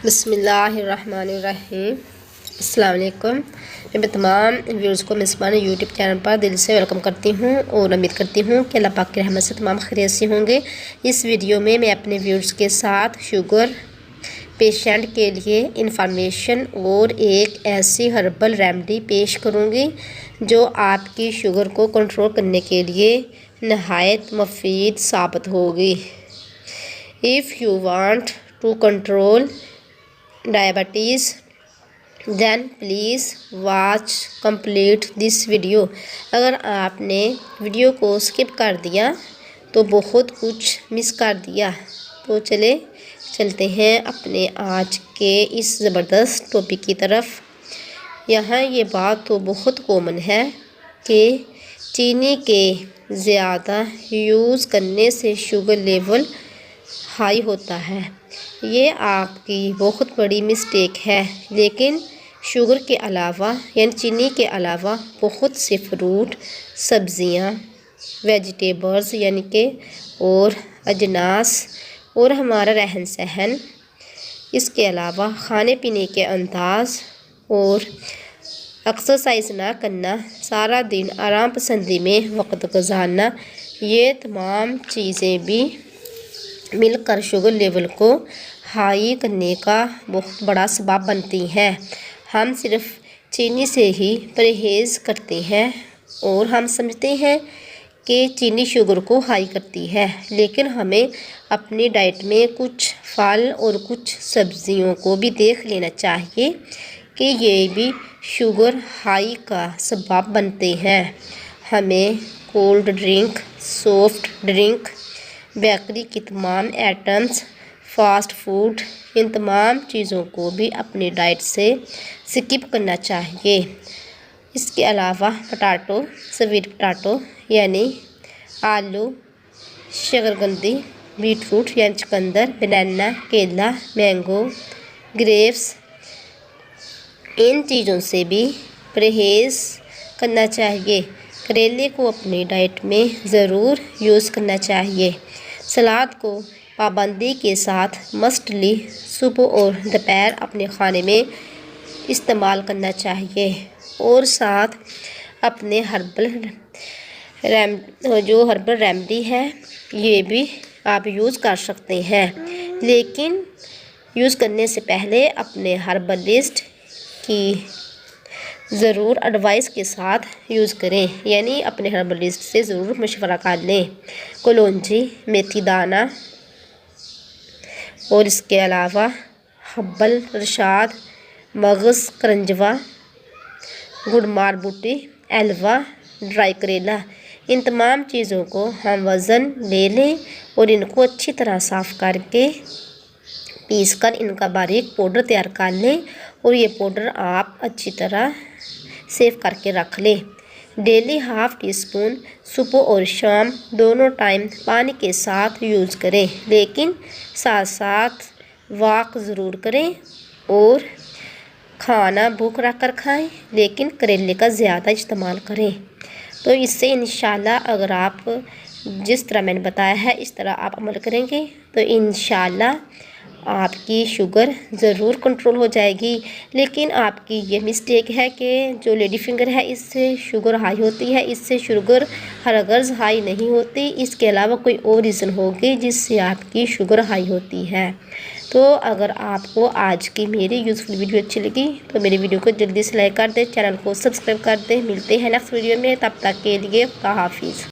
بسم اللہ الرحمن الرحیم۔ السلام علیکم۔ میں تمام ویورز کو مسمانہ یوٹیوب چینل پر دل سے ویلکم کرتی ہوں اور امید کرتی ہوں کہ اللہ پاک کی رحمت سے تمام خیریت سے ہوں گے۔ اس ویڈیو میں اپنے ویورز کے ساتھ شوگر پیشنٹ کے لیے انفارمیشن اور ایک ایسی ہربل ریمیڈی پیش کروں گی جو آپ کی شوگر کو کنٹرول کرنے کے لیے نہایت مفید ثابت ہوگی۔ If you want to control diabetes, then please watch complete this video۔ اگر آپ نے ویڈیو کو سکپ کر دیا تو بہت کچھ مس کر دیا۔ تو چلتے ہیں اپنے آج کے اس زبردست ٹاپک کی طرف۔ یہاں یہ بات تو بہت کامن ہے کہ چینی کے زیادہ یوز کرنے سے شوگر لیول ہائی ہوتا ہے۔ یہ آپ کی بہت بڑی مسٹیک ہے، لیکن شوگر کے علاوہ چینی کے علاوہ بہت سے فروٹ، سبزیاں، ویجیٹیبلز اور اجناس اور ہمارا رہن سہن، اس کے علاوہ کھانے پینے کے انداز اور ایکسرسائز نہ کرنا، سارا دن آرام پسندی میں وقت گزارنا، یہ تمام چیزیں بھی مل کر شوگر لیول کو ہائی کرنے کا بہت بڑا سبب بنتی ہیں۔ ہم صرف چینی سے ہی پرہیز کرتے ہیں اور ہم سمجھتے ہیں کہ چینی شوگر کو ہائی کرتی ہے، لیکن ہمیں اپنی ڈائٹ میں کچھ پھل اور کچھ سبزیوں کو بھی دیکھ لینا چاہیے کہ یہ بھی شوگر ہائی کا سبب بنتے ہیں۔ ہمیں cold drink, soft drink, bakery کی تمام آئٹمز، فاسٹ فوڈ، ان تمام چیزوں کو بھی اپنی ڈائٹ سے سکپ کرنا چاہیے۔ اس کے علاوہ پٹاٹو، سویٹ پٹاٹو آلو، شکرقندی، بیٹروٹ چقندر، بنانا، کیلا، مینگو، گریپس، ان چیزوں سے بھی پرہیز کرنا چاہیے۔ کریلے کو اپنی ڈائٹ میں ضرور یوز کرنا چاہیے۔ سلاد کو پابندی کے ساتھ مسٹلی صبح اور دوپہر اپنے کھانے میں استعمال کرنا چاہیے، اور ساتھ اپنے ہربل ریمیڈی ہے یہ بھی آپ یوز کر سکتے ہیں، لیکن یوز کرنے سے پہلے اپنے ہربلسٹ کی ضرور ایڈوائس کے ساتھ یوز کریں، اپنے ہربلسٹ سے ضرور مشورہ کر لیں۔ کلونجی، میتھی دانہ اور اس کے علاوہ حبل رشاد، مغز کرنجوا، گڑمار بوٹی، ایلوا، ڈرائی کریلا، ان تمام چیزوں کو ہم وزن لے لیں اور ان کو اچھی طرح صاف کر کے پیس کر ان کا باریک پاؤڈر تیار کر لیں، اور یہ پاؤڈر آپ اچھی طرح سیو کر کے رکھ لیں۔ ڈیلی ½ ٹی اسپون صبح اور شام دونوں ٹائم پانی کے ساتھ یوز کریں، لیکن ساتھ ساتھ واک ضرور کریں، اور کھانا بھوک رکھ کر کھائیں، لیکن کریلے کا زیادہ استعمال کریں۔ تو اس سے انشاءاللہ اگر آپ جس طرح میں نے بتایا ہے اس طرح آپ عمل کریں گے تو انشاءاللہ آپ کی شوگر ضرور کنٹرول ہو جائے گی۔ لیکن آپ کی یہ مسٹیک ہے کہ جو لیڈی فنگر ہے اس سے شوگر ہائی ہوتی ہے، اس سے شوگر ہرگز ہائی نہیں ہوتی، اس کے علاوہ کوئی اور ریزن ہوگی جس سے آپ کی شوگر ہائی ہوتی ہے۔ تو اگر آپ کو آج کی میری یوزفل ویڈیو اچھی لگی تو میری ویڈیو کو جلدی سے لائک کر دیں، چینل کو سبسکرائب کر دیں۔ ملتے ہیں نیکسٹ ویڈیو میں، تب تک کے لیے خدا حافظ۔